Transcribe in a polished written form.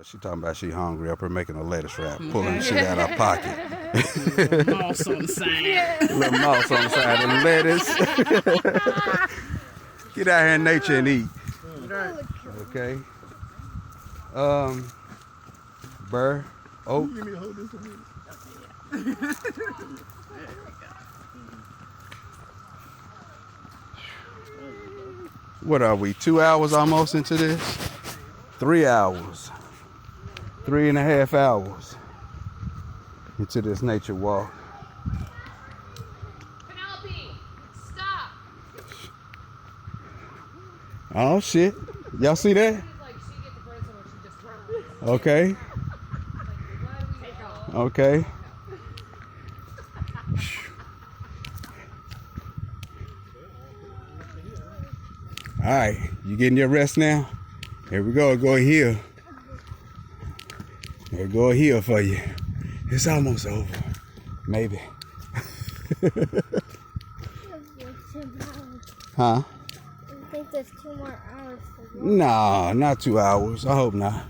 She talking about she hungry up here making a lettuce wrap, pulling shit out of her pocket. Moss on the side. Little mouse on the side of the lettuce. Get out here in nature and eat. Okay. Burr, oak. Give me a hold this a minute. What are we? 2 hours almost into this? 3 hours. 3.5 hours into this nature walk. Penelope, stop. Oh shit. Y'all see that? It's like she gets the bird so much she just runs. Okay. Like, why do we go? Okay. All right, you getting your rest now? Here we go. Go here. Here go here for you. It's almost over. Maybe. Huh? I think there's 2 more hours for you. Nah, not 2 hours. I hope not.